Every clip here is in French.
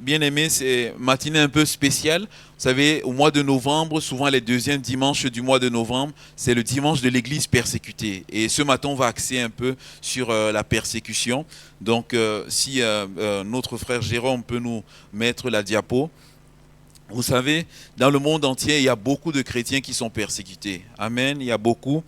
bien-aimés, c'est une matinée un peu spéciale. Vous savez, au mois de novembre, souvent les deuxièmes dimanches du mois de novembre, c'est le dimanche de l'église persécutée. Et ce matin, on va axer un peu sur la persécution. Donc, si notre frère Jérôme peut nous mettre la diapo. Vous savez, dans le monde entier, il y a beaucoup de chrétiens qui sont persécutés. Amen. Il y a beaucoup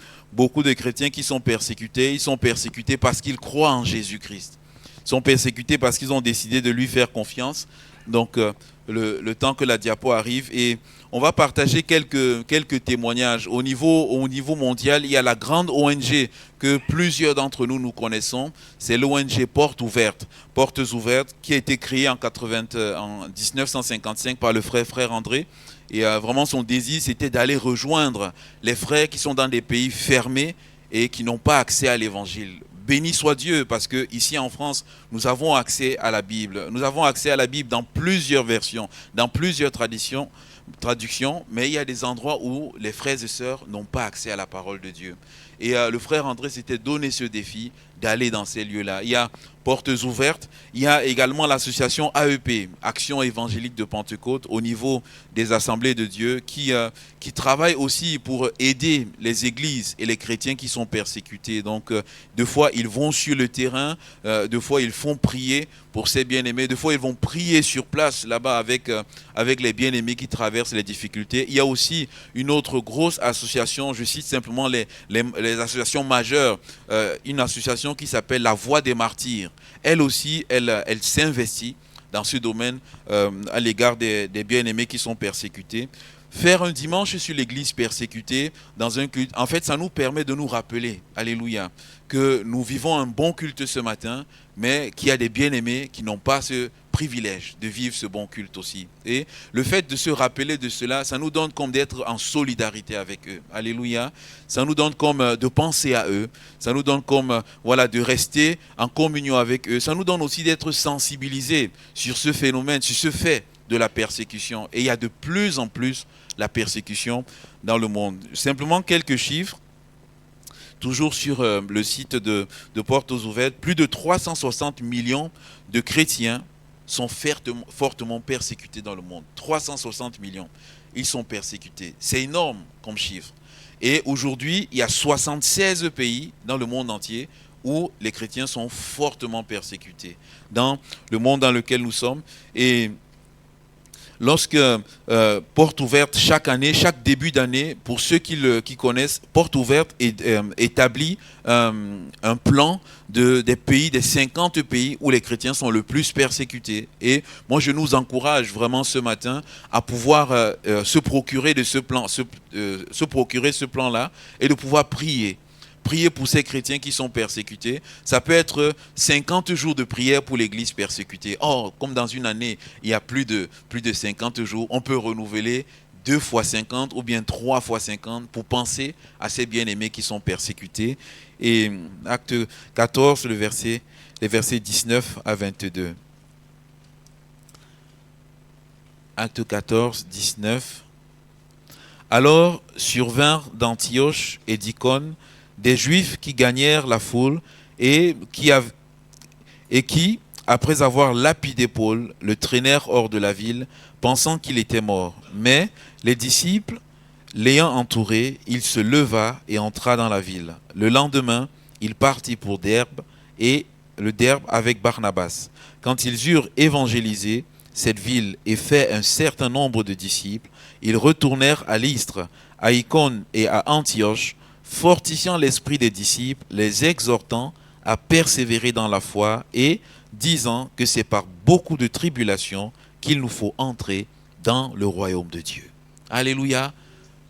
de chrétiens qui sont persécutés. Ils sont persécutés parce qu'ils croient en Jésus-Christ. Ils sont persécutés parce qu'ils ont décidé de lui faire confiance. Donc, le temps que la diapo arrive, et on va partager quelques témoignages. Au niveau mondial, il y a la grande ONG que plusieurs d'entre nous connaissons. C'est l'ONG Portes Ouvertes. Portes Ouvertes, qui a été créée en 1955 par le frère André. Et vraiment, son désir, c'était d'aller rejoindre les frères qui sont dans des pays fermés et qui n'ont pas accès à l'évangile. Béni soit Dieu, parce que ici en France, nous avons accès à la Bible. Nous avons accès à la Bible dans plusieurs versions, dans plusieurs traductions, mais il y a des endroits où les frères et sœurs n'ont pas accès à la parole de Dieu. Et le frère André s'était donné ce défi d'aller dans ces lieux-là. Il y a Portes Ouvertes, il y a également l'association AEP, Action Évangélique de Pentecôte, au niveau des Assemblées de Dieu, qui travaille aussi pour aider les églises et les chrétiens qui sont persécutés. Donc, deux fois, ils vont sur le terrain, deux fois, ils font prier pour ces bien-aimés, deux fois, ils vont prier sur place, là-bas, avec les bien-aimés qui traversent les difficultés. Il y a aussi une autre grosse association, je cite simplement les associations majeures, une association qui s'appelle La Voix des Martyrs. Elle aussi, elle s'investit dans ce domaine à l'égard des bien-aimés qui sont persécutés. Faire un dimanche sur l'église persécutée dans un culte, en fait, ça nous permet de nous rappeler, alléluia, que nous vivons un bon culte ce matin, mais qu'il y a des bien-aimés qui n'ont pas ce privilège de vivre ce bon culte aussi. Et le fait de se rappeler de cela, ça nous donne comme d'être en solidarité avec eux. Alléluia. Ça nous donne comme de penser à eux. Ça nous donne comme voilà, de rester en communion avec eux. Ça nous donne aussi d'être sensibilisés sur ce phénomène, sur ce fait de la persécution. Et il y a de plus en plus la persécution dans le monde. Simplement quelques chiffres. Toujours sur le site de Portes Ouvertes, plus de 360 millions de chrétiens sont fortement persécutés dans le monde. 360 millions, ils sont persécutés. C'est énorme comme chiffre. Et aujourd'hui, il y a 76 pays dans le monde entier où les chrétiens sont fortement persécutés. Dans le monde dans lequel nous sommes. Et lorsque Portes Ouvertes, chaque année, chaque début d'année, pour ceux qui connaissent, Portes Ouvertes établit un plan des pays, des 50 pays où les chrétiens sont le plus persécutés. Et moi, je nous encourage vraiment ce matin à pouvoir se procurer ce plan-là et de pouvoir prier. Prier pour ces chrétiens qui sont persécutés. Ça peut être 50 jours de prière pour l'église persécutée. Or, comme dans une année, il y a plus de 50 jours, on peut renouveler 2 fois 50 ou bien 3 fois 50 pour penser à ces bien-aimés qui sont persécutés. Et acte 14, les versets 19 à 22. Acte 14, 19. Alors survinrent d'Antioche et d'Icône des Juifs qui gagnèrent la foule et qui, après avoir lapidé Paul, le traînèrent hors de la ville, pensant qu'il était mort. Mais les disciples, l'ayant entouré, il se leva et entra dans la ville. Le lendemain, il partit pour Derbe, et le Derbe avec Barnabas. Quand ils eurent évangélisé cette ville et fait un certain nombre de disciples, ils retournèrent à Lystre, à Icône et à Antioche, fortifiant l'esprit des disciples, les exhortant à persévérer dans la foi et disant que c'est par beaucoup de tribulations qu'il nous faut entrer dans le royaume de Dieu. Alléluia.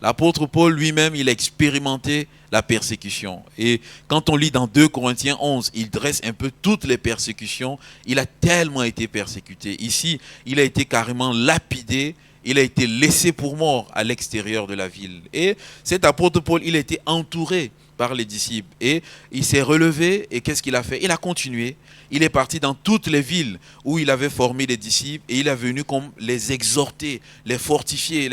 L'apôtre Paul lui-même, il a expérimenté la persécution. Et quand on lit dans 2 Corinthiens 11, il dresse un peu toutes les persécutions. Il a tellement été persécuté. Ici, il a été carrément lapidé. Il a été laissé pour mort à l'extérieur de la ville. Et cet apôtre Paul, il a été entouré par les disciples. Et il s'est relevé et qu'est-ce qu'il a fait? Il a continué. Il est parti dans toutes les villes où il avait formé les disciples et il est venu comme les exhorter, les fortifier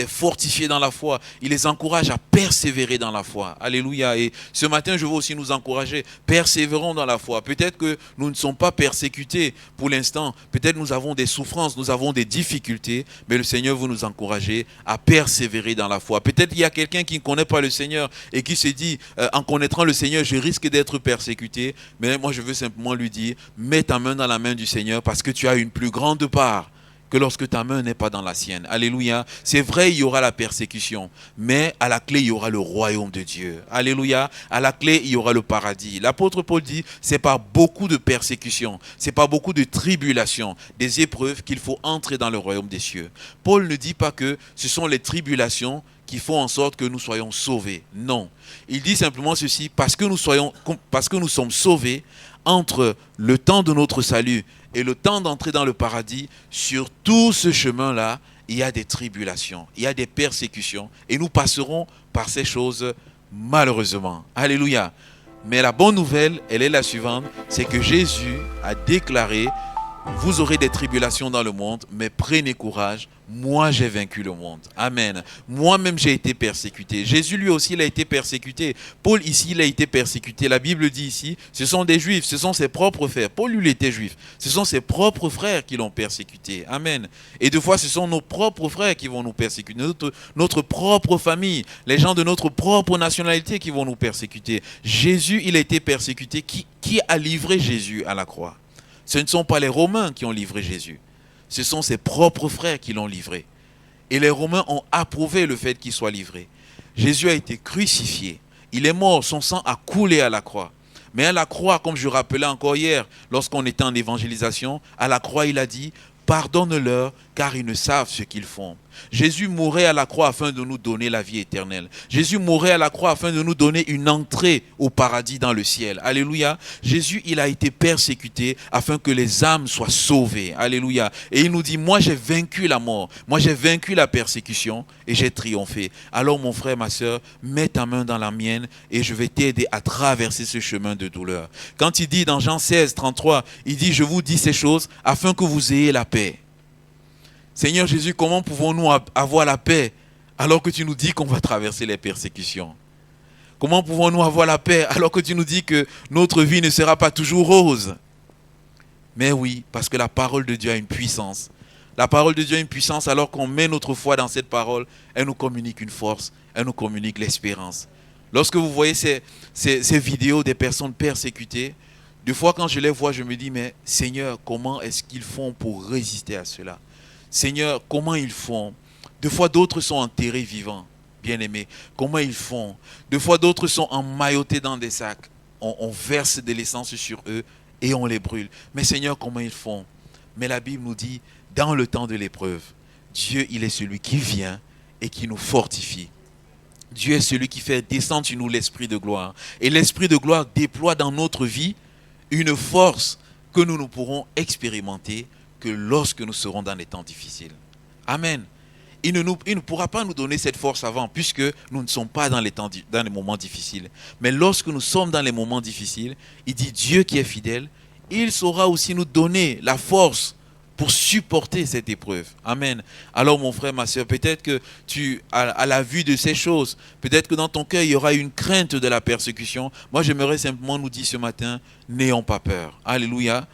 dans la foi. Il les encourage à persévérer dans la foi. Alléluia. Et ce matin, je veux aussi nous encourager. Persévérons dans la foi. Peut-être que nous ne sommes pas persécutés pour l'instant. Peut-être nous avons des souffrances, nous avons des difficultés, mais le Seigneur veut nous encourager à persévérer dans la foi. Peut-être qu'il y a quelqu'un qui ne connaît pas le Seigneur et qui se dit, en connaîtrant le Seigneur, je risque d'être persécuté. Mais moi, je veux simplement lui dire, mets ta main dans la main du Seigneur parce que tu as une plus grande part que lorsque ta main n'est pas dans la sienne. Alléluia. C'est vrai, il y aura la persécution, mais à la clé, il y aura le royaume de Dieu. Alléluia. À la clé, il y aura le paradis. L'apôtre Paul dit, c'est par beaucoup de persécutions, c'est par beaucoup de tribulations, des épreuves qu'il faut entrer dans le royaume des cieux. Paul ne dit pas que ce sont les tribulations qui font en sorte que nous soyons sauvés. Non. Il dit simplement ceci, parce que nous sommes sauvés, entre le temps de notre salut et le temps d'entrer dans le paradis, sur tout ce chemin-là, il y a des tribulations, il y a des persécutions, et nous passerons par ces choses malheureusement. Alléluia. Mais la bonne nouvelle, elle est la suivante, c'est que Jésus a déclaré, vous aurez des tribulations dans le monde, mais prenez courage, moi j'ai vaincu le monde. Amen. Moi-même j'ai été persécuté. Jésus lui aussi il a été persécuté. Paul ici il a été persécuté. La Bible dit ici, ce sont des juifs, ce sont ses propres frères. Paul lui il était juif. Ce sont ses propres frères qui l'ont persécuté. Amen. Et des fois ce sont nos propres frères qui vont nous persécuter. Notre propre famille, les gens de notre propre nationalité qui vont nous persécuter. Jésus il a été persécuté. Qui a livré Jésus à la croix? Ce ne sont pas les Romains qui ont livré Jésus. Ce sont ses propres frères qui l'ont livré. Et les Romains ont approuvé le fait qu'il soit livré. Jésus a été crucifié. Il est mort, son sang a coulé à la croix. Mais à la croix, comme je rappelais encore hier, lorsqu'on était en évangélisation, à la croix, il a dit, pardonne-leur, car ils ne savent ce qu'ils font. Jésus mourait à la croix afin de nous donner la vie éternelle. Jésus mourait à la croix afin de nous donner une entrée au paradis dans le ciel. Alléluia. Jésus, il a été persécuté afin que les âmes soient sauvées. Alléluia. Et il nous dit, moi j'ai vaincu la mort. Moi j'ai vaincu la persécution et j'ai triomphé. Alors mon frère, ma soeur, mets ta main dans la mienne et je vais t'aider à traverser ce chemin de douleur. Quand il dit dans Jean 16, 33, il dit, je vous dis ces choses afin que vous ayez la paix. Seigneur Jésus, comment pouvons-nous avoir la paix alors que tu nous dis qu'on va traverser les persécutions? Comment pouvons-nous avoir la paix alors que tu nous dis que notre vie ne sera pas toujours rose? Mais oui, parce que la parole de Dieu a une puissance. La parole de Dieu a une puissance alors qu'on met notre foi dans cette parole, elle nous communique une force, elle nous communique l'espérance. Lorsque vous voyez ces vidéos des personnes persécutées, des fois quand je les vois, je me dis, mais Seigneur, comment est-ce qu'ils font pour résister à cela? Seigneur, comment ils font? Deux fois d'autres sont enterrés vivants, bien-aimés. Comment ils font? Deux fois d'autres sont emmaillotés dans des sacs. On verse de l'essence sur eux et on les brûle. Mais Seigneur, comment ils font? Mais la Bible nous dit, dans le temps de l'épreuve, Dieu, il est celui qui vient et qui nous fortifie. Dieu est celui qui fait descendre sur nous l'esprit de gloire. Et l'esprit de gloire déploie dans notre vie une force que nous ne pourrons expérimenter que lorsque nous serons dans les temps difficiles. Amen. Il ne pourra pas nous donner cette force avant, puisque nous ne sommes pas dans les moments difficiles. Mais lorsque nous sommes dans les moments difficiles, il dit Dieu qui est fidèle, il saura aussi nous donner la force pour supporter cette épreuve. Amen. Alors mon frère, ma soeur, peut-être que à la vue de ces choses, peut-être que dans ton cœur, il y aura une crainte de la persécution. Moi, j'aimerais simplement nous dire ce matin, n'ayons pas peur. Alléluia.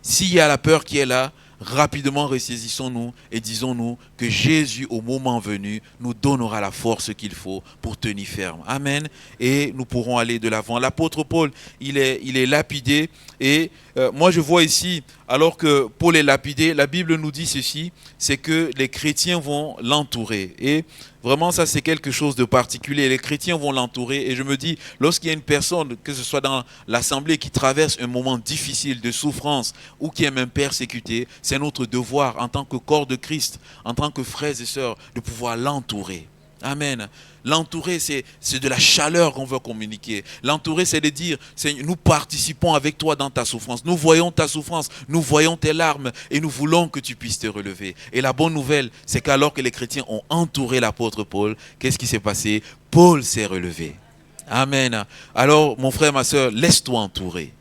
S'il y a la peur qui est là, rapidement ressaisissons-nous et disons-nous que Jésus, au moment venu, nous donnera la force qu'il faut pour tenir ferme. Amen. Et nous pourrons aller de l'avant. L'apôtre Paul, il est lapidé. Et moi, je vois ici, alors que Paul est lapidé, la Bible nous dit ceci, c'est que les chrétiens vont l'entourer. Et vraiment, ça, c'est quelque chose de particulier. Les chrétiens vont l'entourer. Et je me dis, lorsqu'il y a une personne, que ce soit dans l'assemblée, qui traverse un moment difficile de souffrance ou qui est même persécuté, c'est notre devoir en tant que corps de Christ, en tant que frères et sœurs, de pouvoir l'entourer. Amen. L'entourer, c'est de la chaleur qu'on veut communiquer. L'entourer, c'est de dire, nous participons avec toi dans ta souffrance. Nous voyons ta souffrance, nous voyons tes larmes et nous voulons que tu puisses te relever. Et la bonne nouvelle, c'est qu'alors que les chrétiens ont entouré l'apôtre Paul, qu'est-ce qui s'est passé? Paul s'est relevé. Amen. Alors, mon frère, ma soeur, laisse-toi entourer.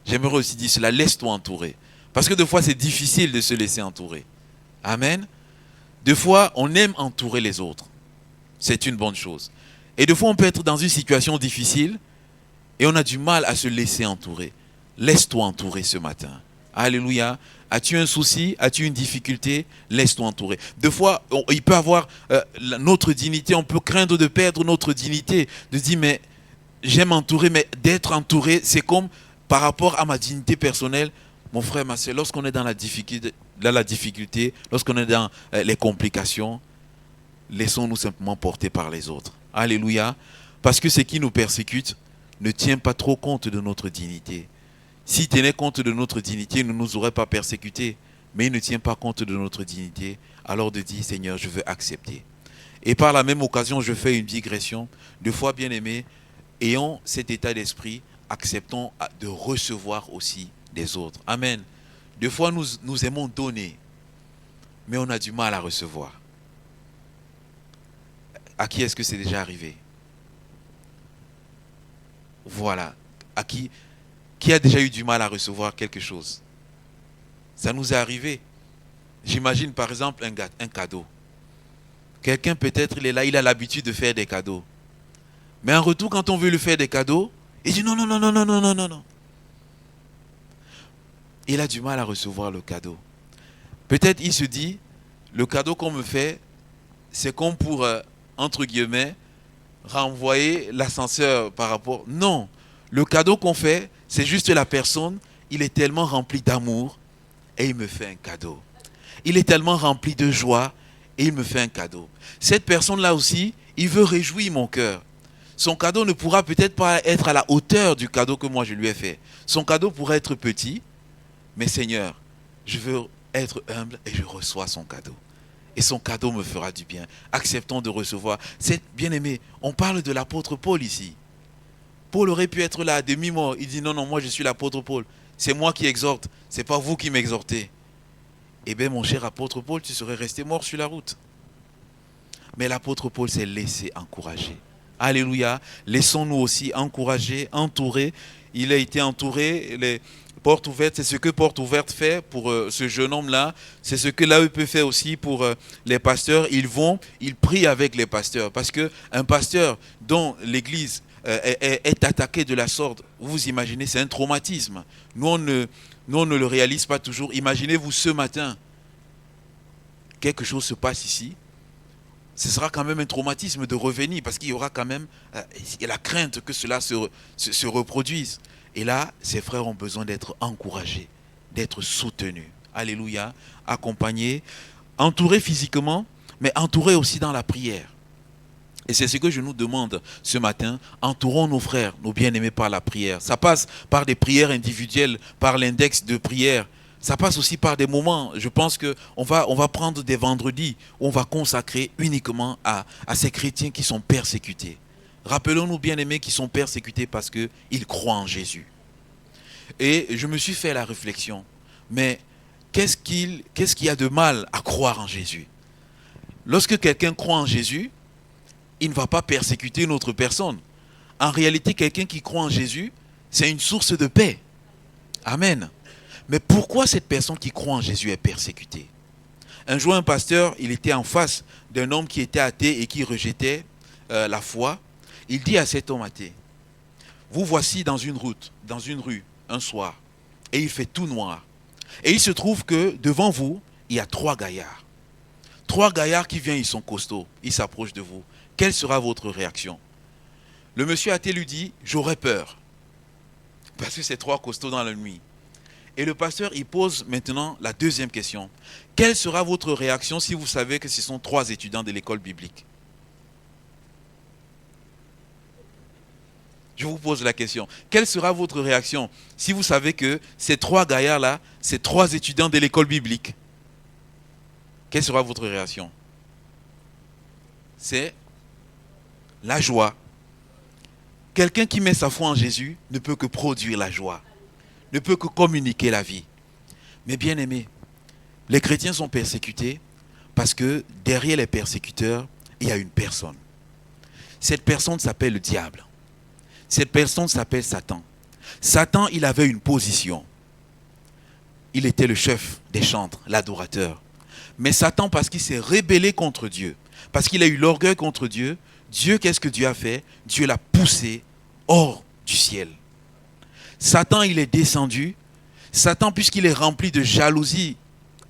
J'aimerais aussi dire cela, laisse-toi entourer. Parce que des fois, c'est difficile de se laisser entourer. Amen. Des fois, on aime entourer les autres. C'est une bonne chose. Et des fois, on peut être dans une situation difficile et on a du mal à se laisser entourer. Laisse-toi entourer ce matin. Alléluia. As-tu un souci? As-tu une difficulté? Laisse-toi entourer. Des fois, il peut avoir notre dignité. On peut craindre de perdre notre dignité. De dire, mais j'aime entourer, mais d'être entouré, c'est comme par rapport à ma dignité personnelle. Mon frère, ma soeur, lorsqu'on est dans la difficulté, lorsqu'on est dans les complications, laissons-nous simplement porter par les autres. Alléluia. Parce que ce qui nous persécute ne tient pas trop compte de notre dignité. S'il tenait compte de notre dignité, il ne nous aurait pas persécutés. Mais il ne tient pas compte de notre dignité. Alors de dire, Seigneur, je veux accepter. Et par la même occasion, je fais une digression. Deux fois, bien aimés, ayons cet état d'esprit, acceptons de recevoir aussi des autres. Amen. Deux fois, nous aimons donner, mais on a du mal à recevoir. À qui est-ce que c'est déjà arrivé? Voilà. À qui a déjà eu du mal à recevoir quelque chose? Ça nous est arrivé. J'imagine par exemple un cadeau. Quelqu'un peut-être il est là, il a l'habitude de faire des cadeaux. Mais en retour, quand on veut lui faire des cadeaux, il dit non, non, non, non, non, non, non, non, non. Il a du mal à recevoir le cadeau. Peut-être il se dit, le cadeau qu'on me fait, c'est comme pour, entre guillemets, renvoyer l'ascenseur par rapport... Non, le cadeau qu'on fait, c'est juste la personne, il est tellement rempli d'amour et il me fait un cadeau. Il est tellement rempli de joie et il me fait un cadeau. Cette personne-là aussi, il veut réjouir mon cœur. Son cadeau ne pourra peut-être pas être à la hauteur du cadeau que moi je lui ai fait. Son cadeau pourrait être petit, mais Seigneur, je veux être humble et je reçois son cadeau. Et son cadeau me fera du bien. Acceptons de recevoir. C'est bien-aimé. On parle de l'apôtre Paul ici. Paul aurait pu être là à demi-mort. Il dit non, non, moi je suis l'apôtre Paul. C'est moi qui exhorte. C'est pas vous qui m'exhortez. Eh bien, mon cher apôtre Paul, tu serais resté mort sur la route. Mais l'apôtre Paul s'est laissé encourager. Alléluia. Laissons-nous aussi encourager, entourer. Il a été entouré. Les portes ouvertes, c'est ce que Porte Ouverte fait pour ce jeune homme-là. C'est ce que l'AEP fait aussi pour les pasteurs. Ils prient avec les pasteurs. Parce qu'un pasteur dont l'église est attaquée de la sorte, vous imaginez, c'est un traumatisme. Nous, on ne le réalise pas toujours. Imaginez-vous ce matin, quelque chose se passe ici. Ce sera quand même un traumatisme de revenir parce qu'il y aura quand même la crainte que cela se reproduise. Et là, ces frères ont besoin d'être encouragés, d'être soutenus. Alléluia. Accompagnés, entourés physiquement, mais entourés aussi dans la prière. Et c'est ce que je nous demande ce matin. Entourons nos frères, nos bien-aimés par la prière. Ça passe par des prières individuelles, par l'index de prière. Ça passe aussi par des moments. Je pense qu'on va prendre des vendredis où on va consacrer uniquement à ces chrétiens qui sont persécutés. Rappelons-nous, bien-aimés, qui sont persécutés parce qu'ils croient en Jésus. Et je me suis fait la réflexion. Mais qu'est-ce qu'il y a de mal à croire en Jésus? Lorsque quelqu'un croit en Jésus, il ne va pas persécuter une autre personne. En réalité, quelqu'un qui croit en Jésus, c'est une source de paix. Amen. Mais pourquoi cette personne qui croit en Jésus est persécutée? Un jour, un pasteur, il était en face d'un homme qui était athée et qui rejetait la foi. Il dit à cet homme athée, vous voici dans une rue, un soir, et il fait tout noir. Et il se trouve que devant vous, il y a 3 gaillards. 3 gaillards qui viennent, ils sont costauds, ils s'approchent de vous. Quelle sera votre réaction? Le monsieur athée lui dit, j'aurais peur. Parce que c'est 3 costauds dans la nuit. Et le pasteur, il pose maintenant la deuxième question. Quelle sera votre réaction si vous savez que ce sont 3 étudiants de l'école biblique? Je vous pose la question. Quelle sera votre réaction si vous savez que ces 3 gaillards-là, ces 3 étudiants de l'école biblique? Quelle sera votre réaction? C'est la joie. Quelqu'un qui met sa foi en Jésus ne peut que produire la joie, ne peut que communiquer la vie. Mais bien aimés, les chrétiens sont persécutés parce que derrière les persécuteurs, il y a une personne. Cette personne s'appelle le diable. Cette personne s'appelle Satan. Satan, il avait une position. Il était le chef des chantres, l'adorateur. Mais Satan, parce qu'il s'est rébellé contre Dieu, parce qu'il a eu l'orgueil contre Dieu, qu'est-ce que Dieu a fait? Dieu l'a poussé hors du ciel. Satan, il est descendu. Satan, puisqu'il est rempli de jalousie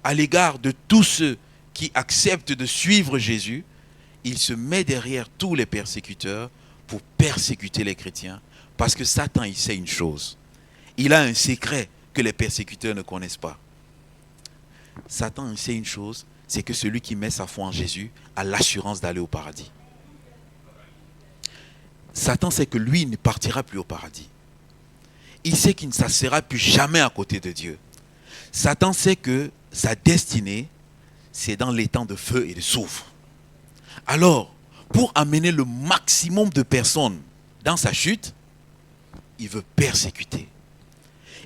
à l'égard de tous ceux qui acceptent de suivre Jésus, il se met derrière tous les persécuteurs pour persécuter les chrétiens. Parce que Satan, il sait une chose. Il a un secret que les persécuteurs ne connaissent pas. Satan, il sait une chose, c'est que celui qui met sa foi en Jésus a l'assurance d'aller au paradis. Satan sait que lui ne partira plus au paradis. Il sait qu'il ne s'assera plus jamais à côté de Dieu. Satan sait que sa destinée, c'est dans les temps de feu et de soufre. Alors, pour amener le maximum de personnes dans sa chute, il veut persécuter.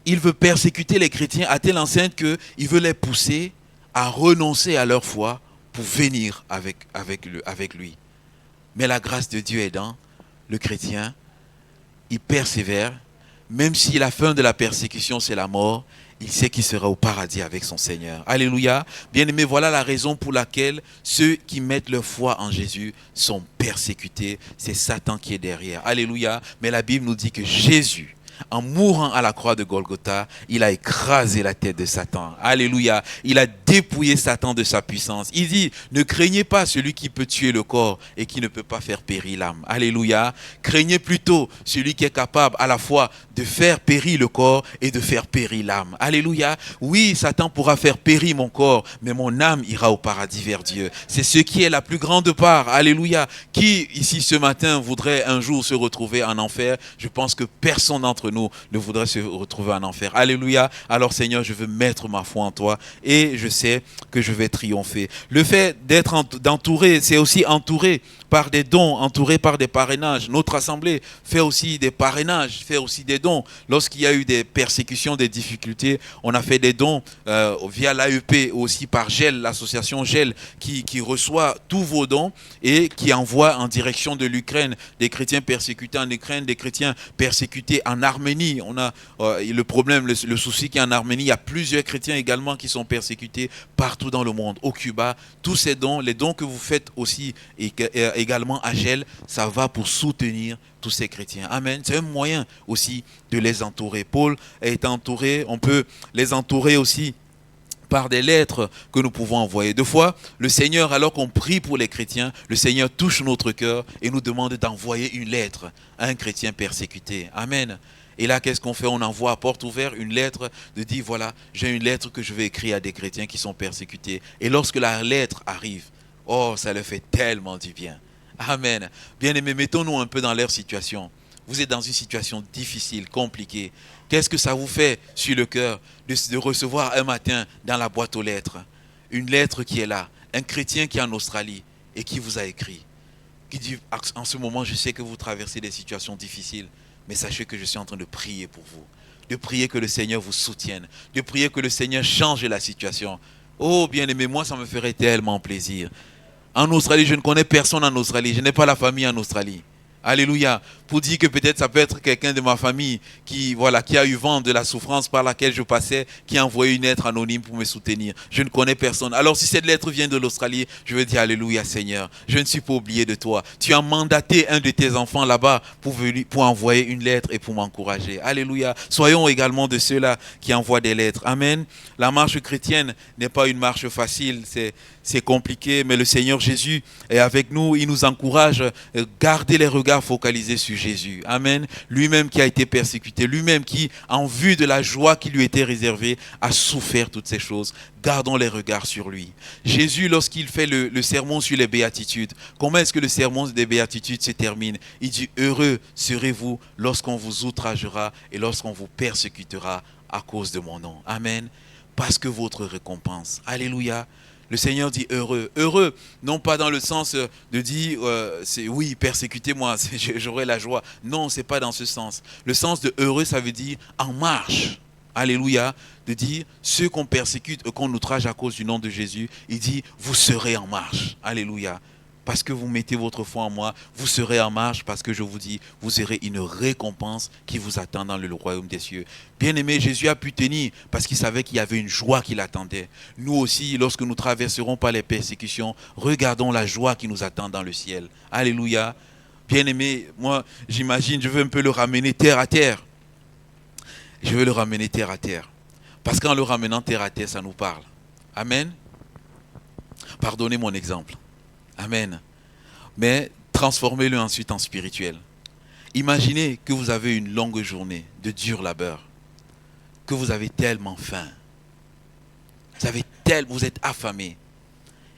Il veut persécuter les chrétiens à telle enseigne qu'il veut les pousser à renoncer à leur foi pour venir avec lui. Mais la grâce de Dieu aidant, le chrétien, il persévère, même si la fin de la persécution c'est la mort, il sait qu'il sera au paradis avec son Seigneur. Alléluia. Bien-aimés, voilà la raison pour laquelle ceux qui mettent leur foi en Jésus sont persécutés. C'est Satan qui est derrière. Alléluia. Mais la Bible nous dit que Jésus, en mourant à la croix de Golgotha, il a écrasé la tête de Satan. Alléluia. Il a dépouillé Satan de sa puissance. Il dit, ne craignez pas celui qui peut tuer le corps et qui ne peut pas faire périr l'âme. Alléluia. Craignez plutôt celui qui est capable à la fois de faire périr le corps et de faire périr l'âme. Alléluia. Oui, Satan pourra faire périr mon corps, mais mon âme ira au paradis vers Dieu. C'est ce qui est la plus grande part. Alléluia. Qui ici ce matin voudrait un jour se retrouver en enfer? Je pense que personne d'entre nous ne voudrait se retrouver en enfer. Alléluia. Alors Seigneur, je veux mettre ma foi en toi et je sais que je vais triompher. Le fait d'être d'entourer, c'est aussi entouré par des dons, entouré par des parrainages. Notre assemblée fait aussi des parrainages, fait aussi des dons. Lorsqu'il y a eu des persécutions, des difficultés, on a fait des dons via l'AEP, aussi par GEL, l'association GEL, qui reçoit tous vos dons et qui envoie en direction de l'Ukraine des chrétiens persécutés en Ukraine, des chrétiens persécutés en Arménie. On a le problème, le souci qu'il y a en Arménie, il y a plusieurs chrétiens également qui sont persécutés partout dans le monde, au Cuba. Tous ces dons, les dons que vous faites aussi également à GEL, ça va pour soutenir tous ces chrétiens. Amen. C'est un moyen aussi de les entourer. Paul est entouré, on peut les entourer aussi par des lettres que nous pouvons envoyer. Deux fois, le Seigneur, alors qu'on prie pour les chrétiens, le Seigneur touche notre cœur et nous demande d'envoyer une lettre à un chrétien persécuté. Amen. Et là, qu'est-ce qu'on fait? On envoie à porte ouverte une lettre de dire, voilà, j'ai une lettre que je vais écrire à des chrétiens qui sont persécutés. Et lorsque la lettre arrive, oh, ça leur fait tellement du bien. Amen. Bien-aimés, mettons-nous un peu dans leur situation. Vous êtes dans une situation difficile, compliquée. Qu'est-ce que ça vous fait sur le cœur de recevoir un matin dans la boîte aux lettres une lettre qui est là, un chrétien qui est en Australie et qui vous a écrit, qui dit, en ce moment, je sais que vous traversez des situations difficiles, mais sachez que je suis en train de prier pour vous, de prier que le Seigneur vous soutienne, de prier que le Seigneur change la situation. Oh, bien-aimé, moi, ça me ferait tellement plaisir. En Australie, je ne connais personne en Australie. Je n'ai pas la famille en Australie. Alléluia. Pour dire que peut-être ça peut être quelqu'un de ma famille qui a eu vent de la souffrance par laquelle je passais, qui a envoyé une lettre anonyme pour me soutenir. Je ne connais personne. Alors si cette lettre vient de l'Australie, je veux dire Alléluia Seigneur. Je ne suis pas oublié de toi. Tu as mandaté un de tes enfants là-bas pour envoyer une lettre et pour m'encourager. Alléluia. Soyons également de ceux-là qui envoient des lettres. Amen. La marche chrétienne n'est pas une marche facile. C'est compliqué, mais le Seigneur Jésus est avec nous. Il nous encourage. Gardez les regards focalisés sur Jésus. Amen. Lui-même qui a été persécuté, lui-même qui, en vue de la joie qui lui était réservée, a souffert toutes ces choses. Gardons les regards sur lui. Jésus, lorsqu'il fait le sermon sur les béatitudes, comment est-ce que le sermon des béatitudes se termine? Il dit, heureux serez-vous lorsqu'on vous outragera et lorsqu'on vous persécutera à cause de mon nom. Amen. Parce que votre récompense. Alléluia. Le Seigneur dit heureux. Heureux, non pas dans le sens de dire, oui, persécutez-moi, j'aurai la joie. Non, ce n'est pas dans ce sens. Le sens de heureux, ça veut dire en marche. Alléluia. De dire, ceux qu'on persécute et qu'on outrage à cause du nom de Jésus, il dit, vous serez en marche. Alléluia. parce que vous mettez votre foi en moi, vous serez en marche parce que je vous dis, vous aurez une récompense qui vous attend dans le royaume des cieux. Bien-aimé, Jésus a pu tenir parce qu'il savait qu'il y avait une joie qui l'attendait. Nous aussi, lorsque nous traverserons par les persécutions, regardons la joie qui nous attend dans le ciel. Alléluia. Bien-aimé, moi, j'imagine, je veux un peu le ramener terre à terre. Je veux le ramener terre à terre. Parce qu'en le ramenant terre à terre, ça nous parle. Amen. Pardonnez mon exemple. Amen. Mais transformez-le ensuite en spirituel. Imaginez que vous avez une longue journée de dur labeur, que vous avez tellement faim, vous êtes affamé,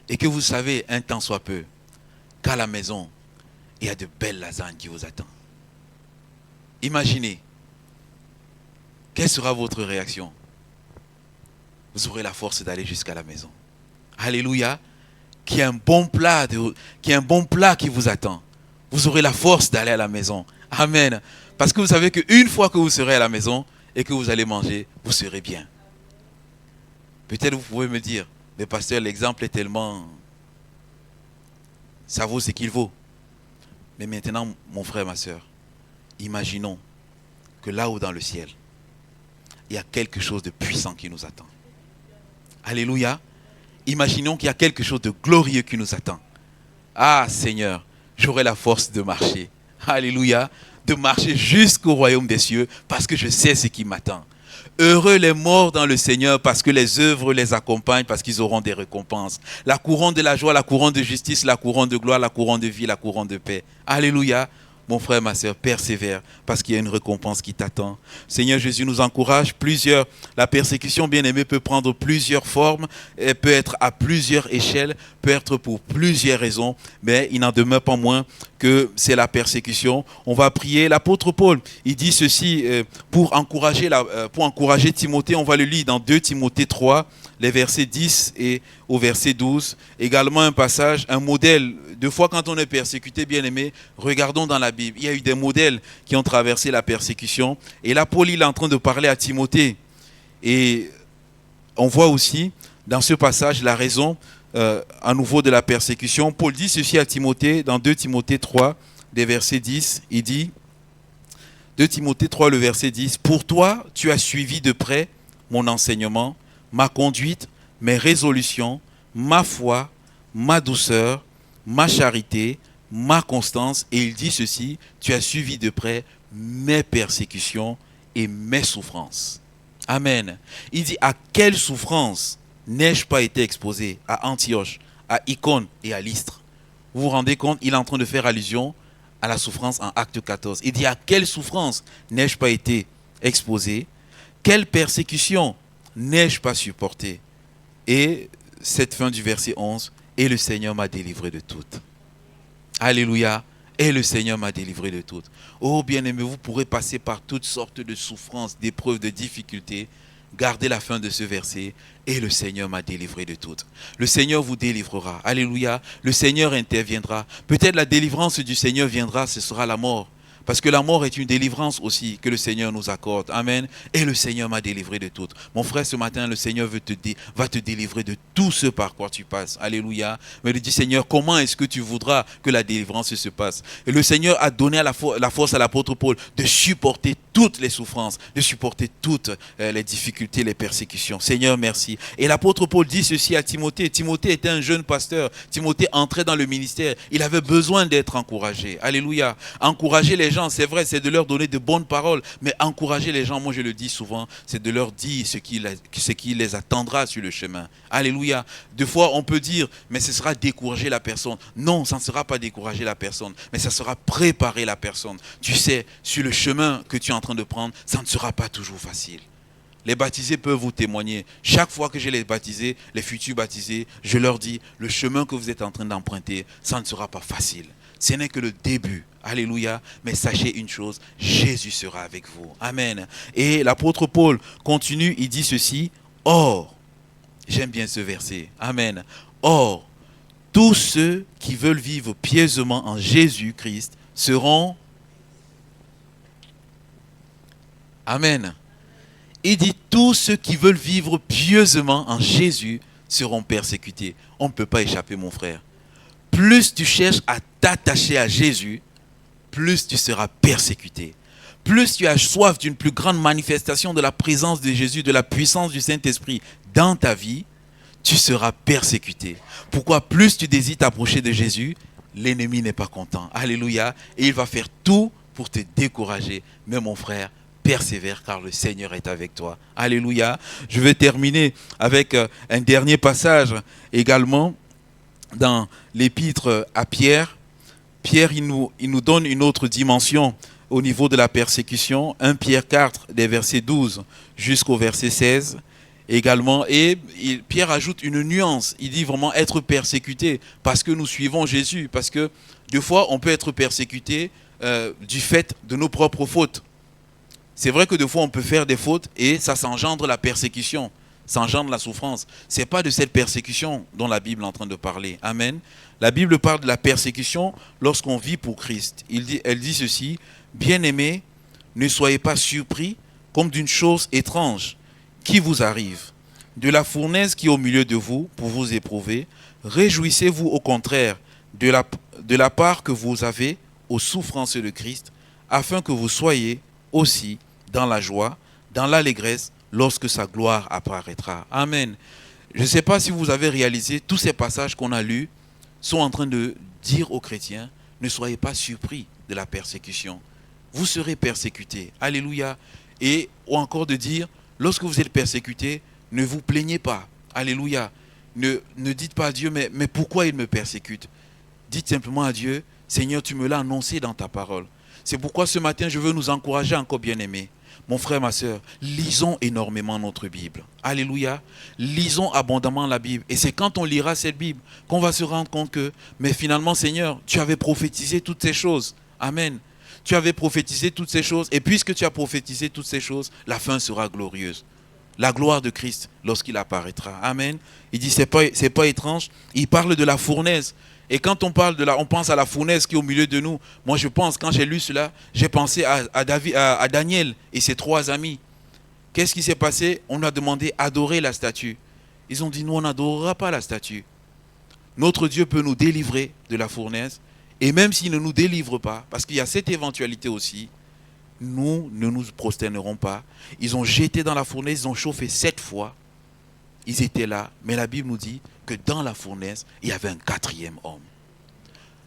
et que vous savez, un temps soit peu, qu'à la maison, il y a de belles lasagnes qui vous attendent. Imaginez, quelle sera votre réaction? Vous aurez la force d'aller jusqu'à la maison. Alléluia. Qu'il y a un bon plat, qui vous attend. Vous aurez la force d'aller à la maison. Amen. Parce que vous savez qu'une fois que vous serez à la maison et que vous allez manger, vous serez bien. Peut-être vous pouvez me dire, mais pasteur, l'exemple est tellement... ça vaut ce qu'il vaut. Mais maintenant, mon frère, ma soeur, imaginons que là-haut dans le ciel, il y a quelque chose de puissant qui nous attend. Alléluia. Imaginons qu'il y a quelque chose de glorieux qui nous attend. Ah Seigneur, j'aurai la force de marcher. Alléluia. De marcher jusqu'au royaume des cieux parce que je sais ce qui m'attend. Heureux les morts dans le Seigneur parce que les œuvres les accompagnent, parce qu'ils auront des récompenses. La couronne de la joie, la couronne de justice, la couronne de gloire, la couronne de vie, la couronne de paix. Alléluia. Mon frère, ma soeur, persévère parce qu'il y a une récompense qui t'attend. Seigneur Jésus nous encourage. La persécution, bien aimée, peut prendre plusieurs formes, elle peut être à plusieurs échelles, peut être pour plusieurs raisons, mais il n'en demeure pas moins que c'est la persécution. On va prier. L'apôtre Paul, il dit ceci pour encourager Timothée. On va le lire dans 2 Timothée 3, les versets 10 et au verset 12. Également un passage, un modèle. Deux fois quand on est persécuté, bien aimé, regardons dans la Bible. Il y a eu des modèles qui ont traversé la persécution. Et là, Paul, il est en train de parler à Timothée. Et on voit aussi dans ce passage la raison à nouveau de la persécution. Paul dit ceci à Timothée, dans 2 Timothée 3, des versets 10. Il dit, 2 Timothée 3, le verset 10, « Pour toi, tu as suivi de près mon enseignement, ma conduite, mes résolutions, ma foi, ma douceur, ma charité, ma constance. » Et il dit ceci, « Tu as suivi de près mes persécutions et mes souffrances. » Amen. Il dit, à quelle souffrance n'ai-je pas été exposé à Antioche, à Icône et à Lystre? Vous vous rendez compte, il est en train de faire allusion à la souffrance en acte 14. Il dit, à quelle souffrance n'ai-je pas été exposé? Quelle persécution n'ai-je pas supporté? Et cette fin du verset 11, et le Seigneur m'a délivré de toutes. Alléluia. Et le Seigneur m'a délivré de toutes. Oh bien-aimé, vous pourrez passer par toutes sortes de souffrances, d'épreuves, de difficultés. Gardez la fin de ce verset. Et le Seigneur m'a délivré de toutes. Le Seigneur vous délivrera. Alléluia. Le Seigneur interviendra. Peut-être la délivrance du Seigneur viendra, ce sera la mort. Parce que la mort est une délivrance aussi que le Seigneur nous accorde. Amen. Et le Seigneur m'a délivré de toutes. Mon frère, ce matin, le Seigneur va te délivrer de tout ce par quoi tu passes. Alléluia. Mais il dit, Seigneur, comment est-ce que tu voudras que la délivrance se passe? Et le Seigneur a donné la force à l'apôtre Paul de supporter toutes les souffrances, de supporter toutes les difficultés, les persécutions. Seigneur, merci. Et l'apôtre Paul dit ceci à Timothée. Timothée était un jeune pasteur. Timothée entrait dans le ministère. Il avait besoin d'être encouragé. Alléluia. Encourager les gens, c'est vrai, c'est de leur donner de bonnes paroles, mais encourager les gens, moi je le dis souvent, c'est de leur dire ce qui les attendra sur le chemin. Alléluia. Des fois, on peut dire, mais ce sera décourager la personne. Non, ça ne sera pas décourager la personne, mais ça sera préparer la personne. Tu sais, sur le chemin que tu es en train de prendre, ça ne sera pas toujours facile. Les baptisés peuvent vous témoigner. Chaque fois que j'ai les baptisés, les futurs baptisés, je leur dis, le chemin que vous êtes en train d'emprunter, ça ne sera pas facile. Ce n'est que le début. Alléluia. Mais sachez une chose, Jésus sera avec vous. Amen. Et l'apôtre Paul continue, il dit ceci. Or, j'aime bien ce verset. Amen. Or, tous ceux qui veulent vivre pieusement en Jésus-Christ seront... Amen. Il dit, tous ceux qui veulent vivre pieusement en Jésus seront persécutés. On ne peut pas échapper, mon frère. plus tu cherches à t'attacher à Jésus, plus tu seras persécuté. Plus tu as soif d'une plus grande manifestation de la présence de Jésus, de la puissance du Saint-Esprit dans ta vie, tu seras persécuté. Pourquoi? Plus tu désires t'approcher de Jésus, l'ennemi n'est pas content. Alléluia. Et il va faire tout pour te décourager. Mais mon frère, persévère car le Seigneur est avec toi. Alléluia. Je vais terminer avec un dernier passage également dans l'épître à Pierre. Pierre, il nous donne une autre dimension au niveau de la persécution. 1 Pierre 4, des versets 12 jusqu'au verset 16 également. Et Pierre ajoute une nuance. Il dit vraiment être persécuté parce que nous suivons Jésus. Parce que des fois, on peut être persécuté du fait de nos propres fautes. C'est vrai que des fois, on peut faire des fautes et ça s'engendre la persécution, ça engendre la souffrance. Ce n'est pas de cette persécution dont la Bible est en train de parler. Amen. La Bible parle de la persécution lorsqu'on vit pour Christ. Elle dit ceci: bien-aimés, ne soyez pas surpris comme d'une chose étrange qui vous arrive, de la fournaise qui est au milieu de vous pour vous éprouver. Réjouissez-vous au contraire de la part que vous avez aux souffrances de Christ, afin que vous soyez aussi dans la joie, dans l'allégresse, lorsque sa gloire apparaîtra. Amen. Je ne sais pas si vous avez réalisé, tous ces passages qu'on a lus sont en train de dire aux chrétiens: ne soyez pas surpris de la persécution. Vous serez persécutés. Alléluia. Et ou encore de dire, lorsque vous êtes persécutés, ne vous plaignez pas. Alléluia. Ne dites pas à Dieu, mais pourquoi il me persécute? Dites simplement à Dieu: Seigneur, tu me l'as annoncé dans ta parole. C'est pourquoi ce matin, je veux nous encourager encore, bien-aimés. Mon frère, ma soeur, lisons énormément notre Bible. Alléluia. Lisons abondamment la Bible. Et c'est quand on lira cette Bible qu'on va se rendre compte que, mais finalement, Seigneur, tu avais prophétisé toutes ces choses. Amen. Tu avais prophétisé toutes ces choses. Et puisque tu as prophétisé toutes ces choses, la fin sera glorieuse. La gloire de Christ lorsqu'il apparaîtra. Amen. Il dit, c'est pas étrange. Il parle de la fournaise. Et quand on parle on pense à la fournaise qui est au milieu de nous. Moi, je pense, quand j'ai lu cela, j'ai pensé à Daniel et ses 3 amis. Qu'est-ce qui s'est passé? On a demandé adorer la statue. Ils ont dit, nous, on n'adorera pas la statue. Notre Dieu peut nous délivrer de la fournaise. Et même s'il ne nous délivre pas, parce qu'il y a cette éventualité aussi, nous ne nous prosternerons pas. Ils ont jeté dans la fournaise, ils ont chauffé 7 fois. Ils étaient là, mais la Bible nous dit que dans la fournaise, il y avait un 4e homme.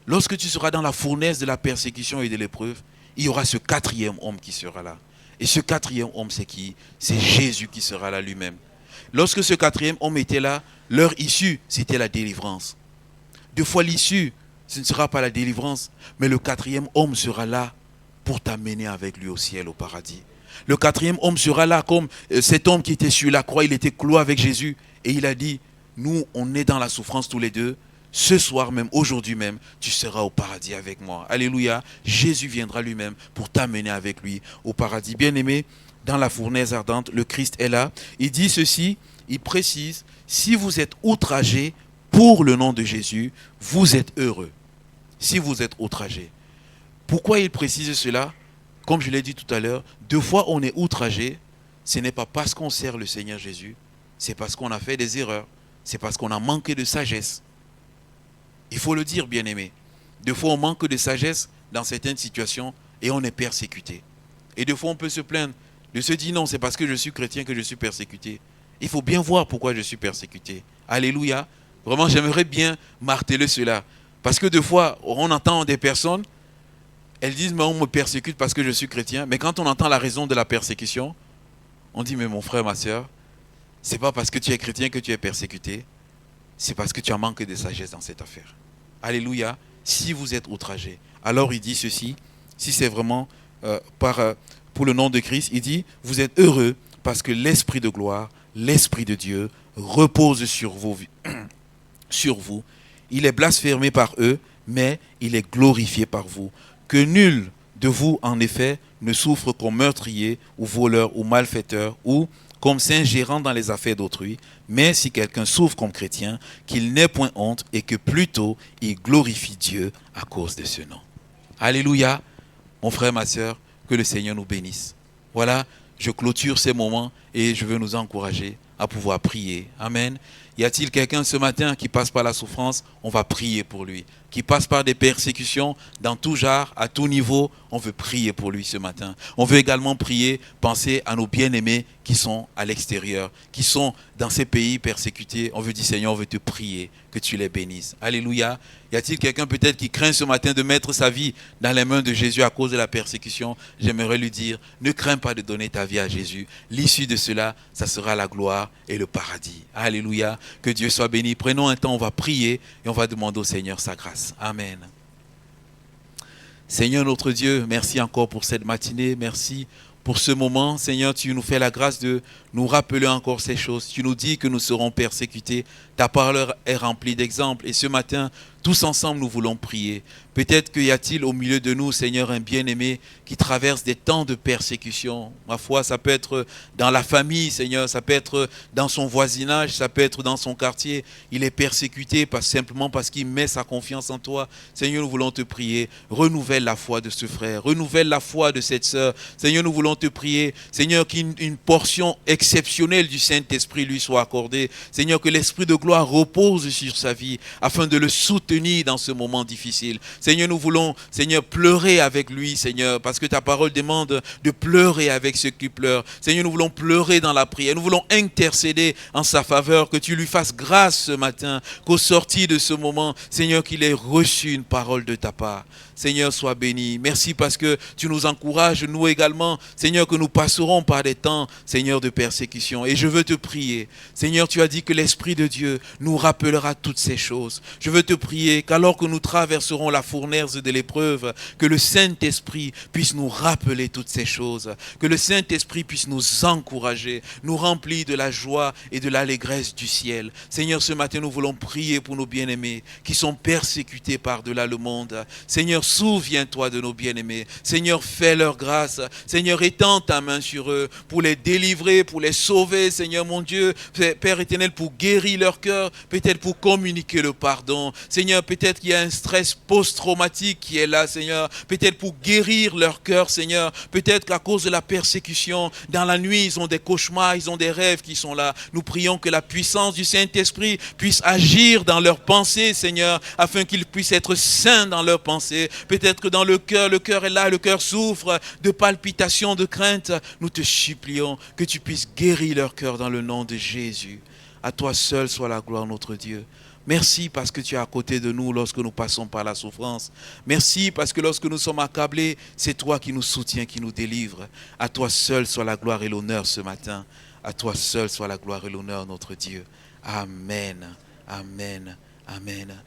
Lorsque tu seras dans la fournaise de la persécution et de l'épreuve, il y aura ce 4e homme qui sera là. Et ce 4e homme, c'est qui? C'est Jésus qui sera là lui-même. Lorsque ce 4e homme était là, leur issue, c'était la délivrance. Deux fois l'issue, ce ne sera pas la délivrance, mais le 4e homme sera là pour t'amener avec lui au ciel, au paradis. Le 4e homme sera là comme cet homme qui était sur la croix, il était cloué avec Jésus. Et il a dit, nous, on est dans la souffrance tous les deux. Ce soir même, aujourd'hui même, tu seras au paradis avec moi. Alléluia. Jésus viendra lui-même pour t'amener avec lui au paradis. Bien-aimé, dans la fournaise ardente, le Christ est là. Il dit ceci, il précise, si vous êtes outragés pour le nom de Jésus, vous êtes heureux. Si vous êtes outragés. Pourquoi il précise cela? Comme je l'ai dit tout à l'heure, 2 fois on est outragé, ce n'est pas parce qu'on sert le Seigneur Jésus, c'est parce qu'on a fait des erreurs, c'est parce qu'on a manqué de sagesse. Il faut le dire, bien-aimé. 2 fois on manque de sagesse dans certaines situations et on est persécuté. Et 2 fois on peut se plaindre, de se dire non, c'est parce que je suis chrétien que je suis persécuté. Il faut bien voir pourquoi je suis persécuté. Alléluia. Vraiment, j'aimerais bien marteler cela. Parce que 2 fois, on entend des personnes, elles disent, mais on me persécute parce que je suis chrétien. Mais quand on entend la raison de la persécution, on dit, mais mon frère, ma soeur, ce n'est pas parce que tu es chrétien que tu es persécuté. C'est parce que tu as manqué de sagesse dans cette affaire. Alléluia. Si vous êtes outragé. Alors il dit ceci, si c'est vraiment pour le nom de Christ, il dit, vous êtes heureux parce que l'Esprit de gloire, l'Esprit de Dieu repose sur vous. Il est blasphémé par eux, mais il est glorifié par vous. Que nul de vous, en effet, ne souffre comme meurtrier ou voleur ou malfaiteur ou comme s'ingérant dans les affaires d'autrui, mais si quelqu'un souffre comme chrétien, qu'il n'ait point honte et que plutôt il glorifie Dieu à cause de ce nom. Alléluia, mon frère, ma soeur, que le Seigneur nous bénisse. Voilà, je clôture ces moments et je veux nous encourager à pouvoir prier. Amen. Y a-t-il quelqu'un ce matin qui passe par la souffrance? On va prier pour lui. Qui passe par des persécutions dans tout genre, à tout niveau, on veut prier pour lui ce matin. On veut également prier, penser à nos bien-aimés qui sont à l'extérieur, qui sont dans ces pays persécutés. On veut dire, Seigneur, on veut te prier, que tu les bénisses. Alléluia. Y a-t-il quelqu'un peut-être qui craint ce matin de mettre sa vie dans les mains de Jésus à cause de la persécution? J'aimerais lui dire, ne crains pas de donner ta vie à Jésus. L'issue de cela, ça sera la gloire et le paradis. Alléluia. Que Dieu soit béni. Prenons un temps, on va prier et on va demander au Seigneur sa grâce. Amen. Seigneur notre Dieu, merci encore pour cette matinée. Merci pour ce moment. Seigneur, tu nous fais la grâce de nous rappeler encore ces choses. Tu nous dis que nous serons persécutés. Ta parole est remplie d'exemples. Et ce matin, tous ensemble, nous voulons prier. Peut-être qu'il y a-t-il au milieu de nous, Seigneur, un bien-aimé qui traverse des temps de persécution. Ma foi, ça peut être dans la famille, Seigneur, ça peut être dans son voisinage, ça peut être dans son quartier. Il est persécuté simplement parce qu'il met sa confiance en toi. Seigneur, nous voulons te prier. Renouvelle la foi de ce frère. Renouvelle la foi de cette sœur. Seigneur, nous voulons te prier. Seigneur, qu'une portion exceptionnelle du Saint-Esprit lui soit accordée. Seigneur, que l'Esprit de gloire repose sur sa vie afin de le soutenir dans ce moment difficile. Seigneur, nous voulons, Seigneur, pleurer avec lui, Seigneur, parce que ta parole demande de pleurer avec ceux qui pleurent. Seigneur, nous voulons pleurer dans la prière. Nous voulons intercéder en sa faveur, que tu lui fasses grâce ce matin, qu'au sortir de ce moment, Seigneur, qu'il ait reçu une parole de ta part. Seigneur, sois béni. Merci parce que tu nous encourages, nous également, Seigneur, que nous passerons par des temps, Seigneur, de persécution. Et je veux te prier. Seigneur, tu as dit que l'Esprit de Dieu nous rappellera toutes ces choses. Je veux te prier qu'alors que nous traverserons la fournaise de l'épreuve, que le Saint-Esprit puisse nous rappeler toutes ces choses. Que le Saint-Esprit puisse nous encourager, nous remplir de la joie et de l'allégresse du ciel. Seigneur, ce matin, nous voulons prier pour nos bien-aimés qui sont persécutés par-delà le monde. Seigneur, souviens-toi de nos bien-aimés. Seigneur, fais leur grâce. Seigneur, étends ta main sur eux pour les délivrer, pour les sauver. Seigneur, mon Dieu, Père éternel, pour guérir leur cœur, peut-être pour communiquer le pardon. Seigneur, peut-être qu'il y a un stress post-traumatique qui est là, Seigneur. Peut-être pour guérir leur cœur, Seigneur. Peut-être qu'à cause de la persécution, dans la nuit, ils ont des cauchemars, ils ont des rêves qui sont là. Nous prions que la puissance du Saint-Esprit puisse agir dans leurs pensées, Seigneur, afin qu'ils puissent être saints dans leurs pensées. Peut-être que dans le cœur est là, le cœur souffre de palpitations, de crainte. Nous te supplions que tu puisses guérir leur cœur dans le nom de Jésus. À toi seul soit la gloire, notre Dieu. Merci parce que tu es à côté de nous lorsque nous passons par la souffrance. Merci parce que lorsque nous sommes accablés, c'est toi qui nous soutiens, qui nous délivre. À toi seul soit la gloire et l'honneur ce matin. À toi seul soit la gloire et l'honneur, notre Dieu. Amen. Amen. Amen.